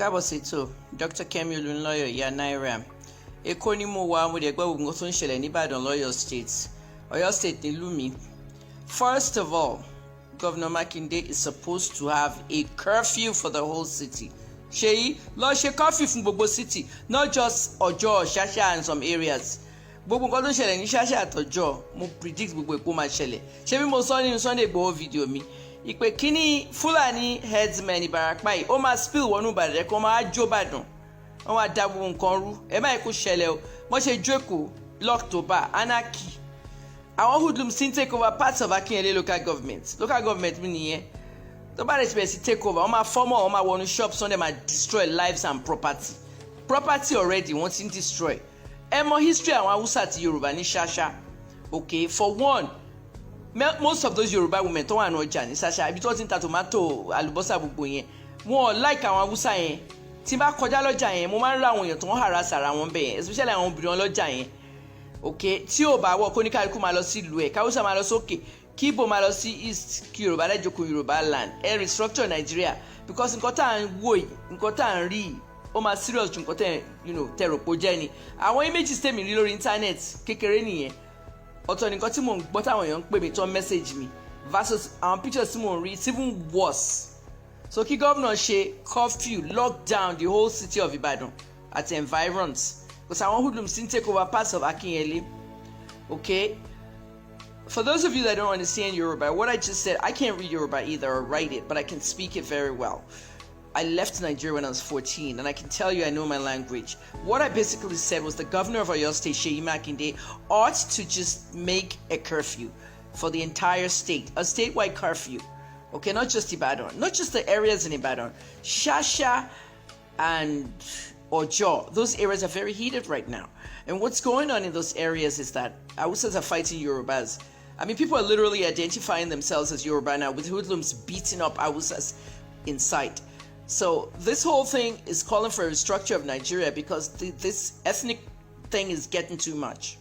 Káàbọ̀ sétò Dr. Kemi Oluloyo ìyá náírà. Èkó ni mo wà, mo dẹ̀ gbọ́ gbogbo tó ń ṣẹlẹ̀ nìbàdàn lọ́yọ̀ state. Ọ̀yọ́ state nílùú mi. First of all, Governor Makinde is supposed to have a curfew for the whole city. Seyi, lọ ṣe curfew fún gbogbo city, not just Ọ̀jọ́, Ṣáṣá and some areas. Gbogbo nǹkan tó ṣẹlẹ̀ ní Ṣáṣá àtọ̀jọ́, mo predict gbogbo Èkó máa ṣẹlẹ̀. Ṣé bí mo sọ nínú Sunday Igboho video mi? Ìpè kíní Fúlàní headsmen Ìbàràpá yìí ó máa spill wọnú Ìbàdàn kó máa jó Ìbàdàn wọ́n máa da gbogbo nǹkan rú ẹ má yẹ kó ṣẹlẹ̀ o wọ́n ṣe jó Èkó lọ́któbà anarchy àwọn hoodlums ti ń take over parts of Akinyele local government mi nìyẹn tó bá rẹ̀ ti bẹ̀rẹ̀ sí take over wọ́n máa fọ́mọ̀ wọ́n máa wọnú shops wọ́n dẹ̀ máa destroy lives and property already wọ́n ti ń destroy ẹ mọ history àwọn Haúsá àti Yorùbá ní Ṣáṣá okay for one most of those Yoruba women tó wà ní ọjà ní Sasha ibi tó ti ń ta tomato àlùbọ́sà gbogbo yẹn wọn like àwọn Haúsá yẹn tí n bá kọjá lọ́jà yẹn mo máa ń ra àwọn èèyàn tó ń harass ara wọn bẹ́ẹ̀ especially àwọn obìnrin ọlọ́jà yẹn okay tí ò bá wọ̀ kó ní kálukú máa lọ sí ìlú ẹ̀ káwúsá máa lọ sókè kí Ìgbò máa lọ sí east kí Yorùbá lẹ́jọ̀kọ̀ Yorùbá land ẹ̀ restructure Nigeria because nǹkan tá à ń wò yìí nǹkan tá à ń rí yìí ó máa serious ju nǹkan tẹ̀ rò pé ó jẹ́ ni àwọn images tèmi rí lórí internet kékeré nìyẹn ọ̀tọ̀ nìkan tí mò ń gbọ́ táwọn èèyàn ń pè mí tó ń message mi versus àwọn pictures tí mò ń rí it's even worse so kí gómìnà ṣe curfew lock down the whole city of Ibadan at the environs because àwọn hoodlums still take over parts of Akinyele okay for those of you that don't understand Yoruba what I just said I can't read Yoruba either or write it but I can speak it very well. I left Nigeria when I was 14, and I can tell you I know my language. What I basically said was the governor of Oyo State, Seyi Makinde, ought to just make a curfew for the entire state, a statewide curfew. Okay, not just Ibadan, not just the areas in Ibadan. Shasha and Ojo, those areas are very heated right now. And what's going on in those areas is that Hausas are fighting Yorubas. I mean, people are literally identifying themselves as Yoruba now with hoodlums beating up Hausas in sight. So this whole thing is calling for a restructure of Nigeria because this ethnic thing is getting too much.